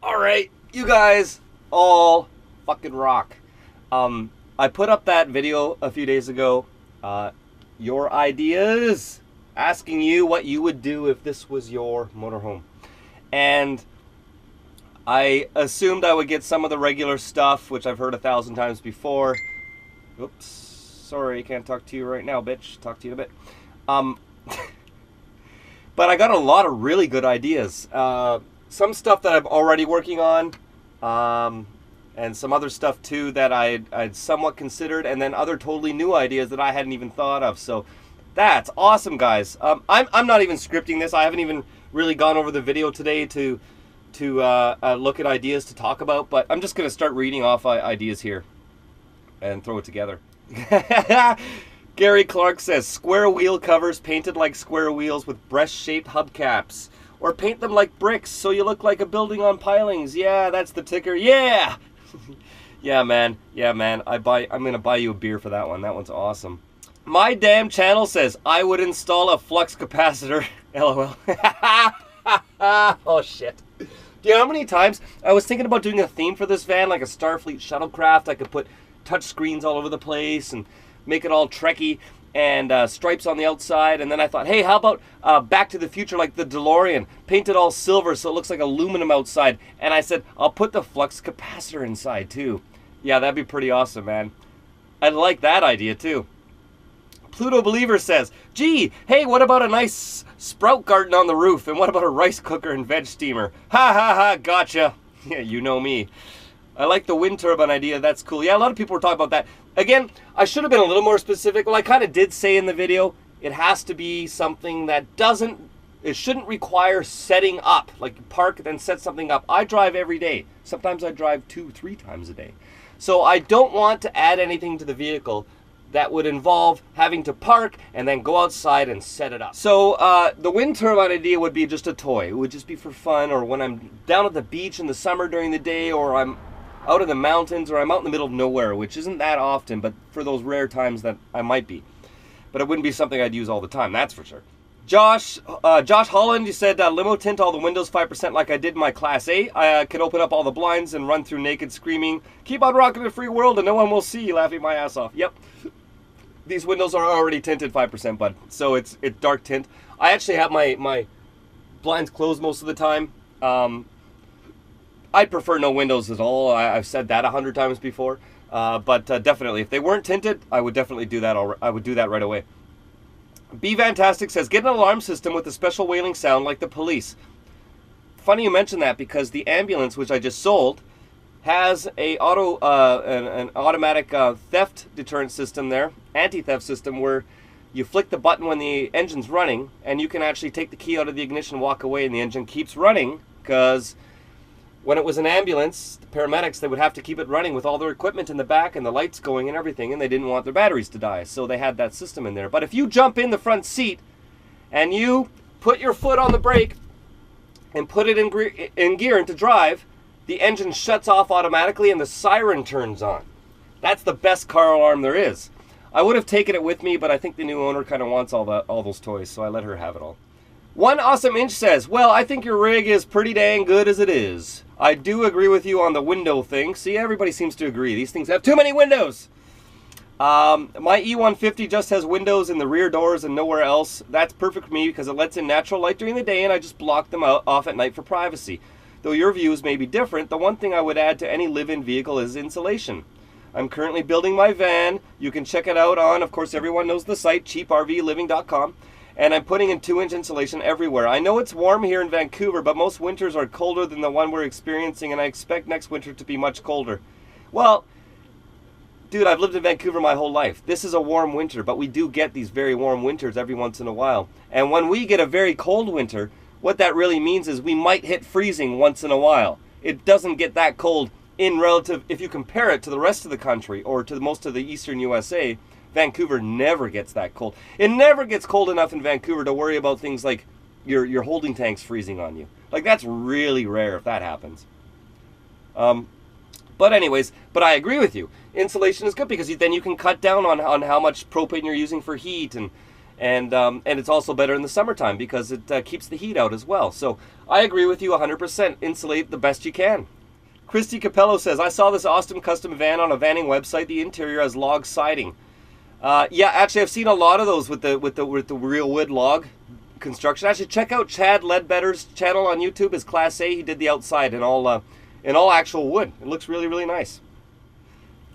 Alright, you guys all fucking rock. I put up that video a few days ago. Your ideas, asking you what you would do if this was your motorhome. And I assumed I would get some of the regular stuff, which I've heard 1,000 times before. Oops, sorry, can't talk to you right now, bitch. Talk to you in a bit. But I got a lot of really good ideas. Some stuff that I'm already working on, and some other stuff too that I'd somewhat considered, and then other totally new ideas that I hadn't even thought of. So that's awesome, guys. I'm not even scripting this. I haven't even really gone over the video today to look at ideas to talk about, but I'm just going to start reading off ideas here and throw it together. Gary Clark says, square wheel covers painted like square wheels with breast-shaped hubcaps. Or paint them like bricks so you look like a building on pilings. Yeah, that's the ticker. Yeah! Yeah, man. Yeah, man. I'm going to buy you a beer for that one. That one's awesome. My damn channel says, I would install a flux capacitor. LOL. Oh, shit. Do you know how many times I was thinking about doing a theme for this van, like a Starfleet shuttlecraft? I could put touch screens all over the place and make it all Trekkie and stripes on the outside. And then I thought, hey, how about Back to the Future, like the DeLorean, paint it all silver so it looks like aluminum outside. And I said, I'll put the flux capacitor inside too. Yeah, that'd be pretty awesome, man. I like that idea too. Pluto Believer says, gee, hey, what about a nice sprout garden on the roof? And what about a rice cooker and veg steamer? Ha ha ha, gotcha. Yeah, you know me. I like the wind turbine idea. That's cool. Yeah, a lot of people were talking about that. Again, I should have been a little more specific. Well, I kind of did say in the video, it has to be something that it shouldn't require setting up. Like park, then set something up. I drive every day. Sometimes I drive 2-3 times a day. So I don't want to add anything to the vehicle that would involve having to park and then go outside and set it up. So the wind turbine idea would be just a toy. It would just be for fun, or when I'm down at the beach in the summer during the day, or I'm out in the mountains, or I'm out in the middle of nowhere, which isn't that often, but for those rare times that I might be. But it wouldn't be something I'd use all the time, that's for sure. Josh Holland, you said limo tint all the windows 5% like I did in my Class A. I can open up all the blinds and run through naked screaming, keep on rocking the free world and no one will see you, laughing my ass off. Yep. These windows are already tinted 5%, bud. So it's dark tint. I actually have my blinds closed most of the time. I'd prefer no windows at all. I've said that 100 times before. But definitely, if they weren't tinted, I would definitely do that. I would do that right away. B Fantastic says, get an alarm system with a special wailing sound like the police. Funny you mention that, because the ambulance, which I just sold, has an automatic theft deterrent system there, anti-theft system, where you flick the button when the engine's running, and you can actually take the key out of the ignition, walk away, and the engine keeps running, because when it was an ambulance, the paramedics, they would have to keep it running with all their equipment in the back and the lights going and everything, and they didn't want their batteries to die, so they had that system in there. But if you jump in the front seat and you put your foot on the brake and put it in gear and to drive, the engine shuts off automatically and the siren turns on. That's the best car alarm there is. I would have taken it with me, but I think the new owner kind of wants all those toys, so I let her have it all. One Awesome Inch says, well, I think your rig is pretty dang good as it is. I do agree with you on the window thing. See, everybody seems to agree. These things have too many windows. My E150 just has windows in the rear doors and nowhere else. That's perfect for me because it lets in natural light during the day and I just block them off at night for privacy. Though your views may be different, the one thing I would add to any live-in vehicle is insulation. I'm currently building my van. You can check it out on, of course, everyone knows the site, cheaprvliving.com. And I'm putting in 2-inch insulation everywhere. I know it's warm here in Vancouver, but most winters are colder than the one we're experiencing, and I expect next winter to be much colder. Well, dude, I've lived in Vancouver my whole life. This is a warm winter, but we do get these very warm winters every once in a while. And when we get a very cold winter, what that really means is we might hit freezing once in a while. It doesn't get that cold in relative, if you compare it to the rest of the country or to most of the eastern USA. Vancouver never gets that cold. It never gets cold enough in Vancouver to worry about things like your holding tanks freezing on you. Like, that's really rare if that happens. But anyways, I agree with you. Insulation is good because then you can cut down on how much propane you're using for heat, and it's also better in the summertime because it keeps the heat out as well. So I agree with you 100%. Insulate the best you can. Christy Capello says, I saw this awesome custom van on a vanning website. The interior has log siding. Yeah, actually, I've seen a lot of those with the real wood log construction. Actually, check out Chad Ledbetter's channel on YouTube. His Class A. He did the outside in all actual wood. It looks really, really nice.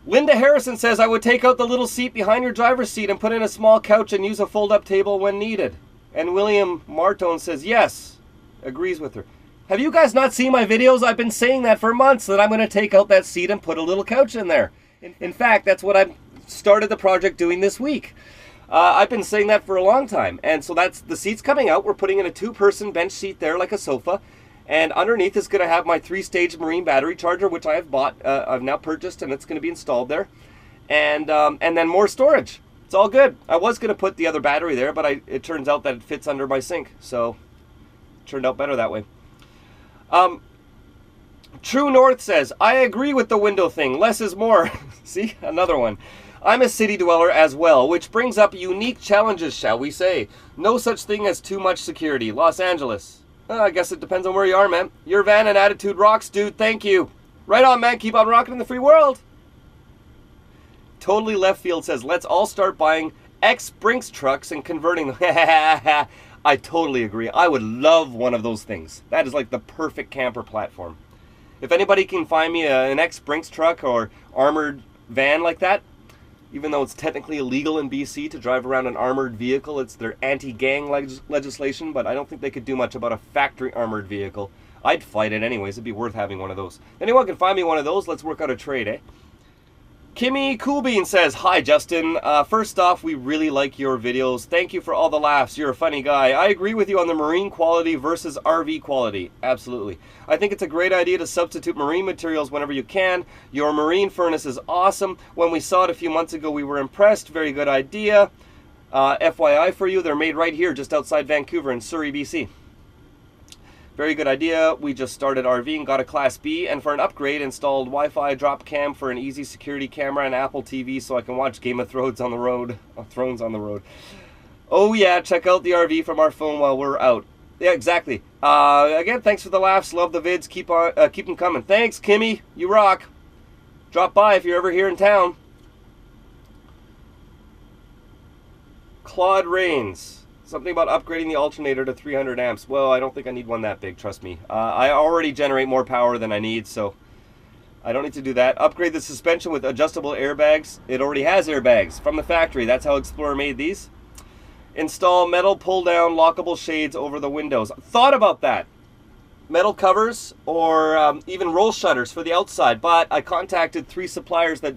Linda Harrison says, I would take out the little seat behind your driver's seat and put in a small couch and use a fold-up table when needed. And William Martone says, yes, agrees with her. Have you guys not seen my videos? I've been saying that for months, that I'm going to take out that seat and put a little couch in there. In fact, that's what I've started the project doing this week. I've been saying that for a long time. And so that's the seat's coming out. We're putting in a 2-person bench seat there like a sofa. And underneath is going to have my 3-stage marine battery charger, which I have bought, I've now purchased, and it's going to be installed there. And then more storage. It's all good. I was going to put the other battery there, but it turns out that it fits under my sink. So it turned out better that way. True North says, I agree with the window thing. Less is more. See, another one. I'm a city dweller as well, which brings up unique challenges, shall we say. No such thing as too much security. Los Angeles. I guess it depends on where you are, man. Your van and attitude rocks, dude. Thank you. Right on, man. Keep on rocking in the free world. Totally Left Field says, let's all start buying Brinks trucks and converting them. I totally agree. I would love one of those things. That is like the perfect camper platform. If anybody can find me an Brinks truck or armored van like that, even though it's technically illegal in BC to drive around an armored vehicle, it's their anti-gang legislation, but I don't think they could do much about a factory armored vehicle. I'd fight it anyways. It'd be worth having one of those. Anyone can find me one of those. Let's work out a trade, eh? Kimmy Coolbean says, hi Justin, first off, we really like your videos. Thank you for all the laughs. You're a funny guy. I agree with you on the marine quality versus RV quality. Absolutely. I think it's a great idea to substitute marine materials whenever you can. Your marine furnace is awesome. When we saw it a few months ago, we were impressed. Very good idea. FYI for you, they're made right here just outside Vancouver in Surrey, BC. Very good idea. We just started RVing, got a Class B, and for an upgrade installed Wi-Fi drop cam for an easy security camera and Apple TV so I can watch Game of Thrones on the road. Oh yeah, check out the RV from our phone while we're out. Yeah, exactly. Again, thanks for the laughs. Love the vids. Keep them coming. Thanks, Kimmy. You rock. Drop by if you're ever here in town. Claude Rains. Something about upgrading the alternator to 300 amps. Well, I don't think I need one that big, trust me. I already generate more power than I need, so I don't need to do that. Upgrade the suspension with adjustable airbags. It already has airbags from the factory. That's how Explorer made these. Install metal pull-down lockable shades over the windows. Thought about that. Metal covers or even roll shutters for the outside, but I contacted 3 suppliers that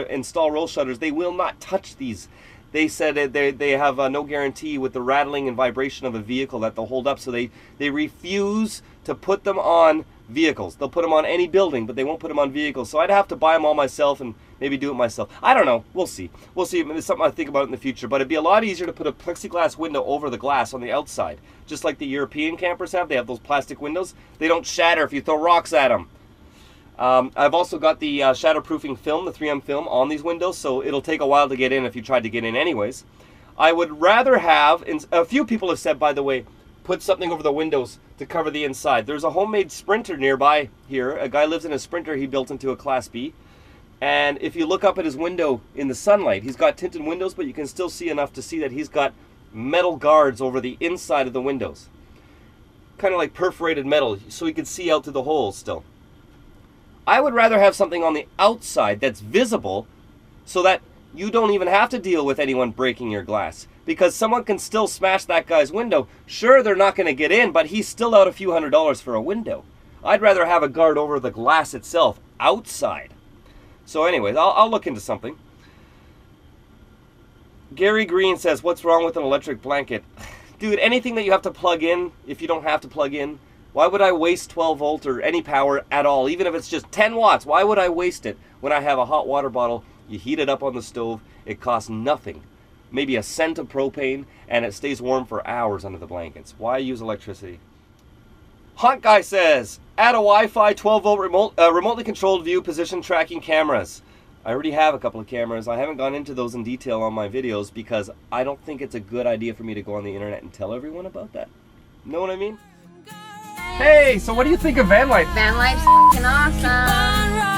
install roll shutters. They will not touch these. They said they have no guarantee with the rattling and vibration of a vehicle that they'll hold up, so they refuse to put them on vehicles. They'll put them on any building, but they won't put them on vehicles. So I'd have to buy them all myself and maybe do it myself. I don't know. We'll see. We'll see. It's something I think about in the future, but it'd be a lot easier to put a plexiglass window over the glass on the outside, just like the European campers have. They have those plastic windows. They don't shatter if you throw rocks at them. I've also got the shatterproofing film, the 3M film, on these windows, so it'll take a while to get in if you tried to get in anyways. I would rather have, a few people have said, by the way, put something over the windows to cover the inside. There's a homemade Sprinter nearby here. A guy lives in a Sprinter he built into a Class B. And if you look up at his window in the sunlight, he's got tinted windows, but you can still see enough to see that he's got metal guards over the inside of the windows. Kind of like perforated metal, so you can see out to the holes still. I would rather have something on the outside that's visible so that you don't even have to deal with anyone breaking your glass. Because someone can still smash that guy's window. Sure, they're not going to get in, but he's still out a few $100s for a window. I'd rather have a guard over the glass itself outside. So anyways, I'll look into something. Gary Green says, what's wrong with an electric blanket? Dude, anything that you have to plug in, if you don't have to plug in, why would I waste 12 volt or any power at all? Even if it's just 10 watts, why would I waste it when I have a hot water bottle? You heat it up on the stove, it costs nothing. Maybe a cent of propane, and it stays warm for hours under the blankets. Why use electricity? Hunt Guy says, add a Wi-Fi 12 volt remotely controlled view position tracking cameras. I already have a couple of cameras. I haven't gone into those in detail on my videos because I don't think it's a good idea for me to go on the internet and tell everyone about that. Know what I mean? Hey, so what do you think of van life? Van life's f***ing awesome.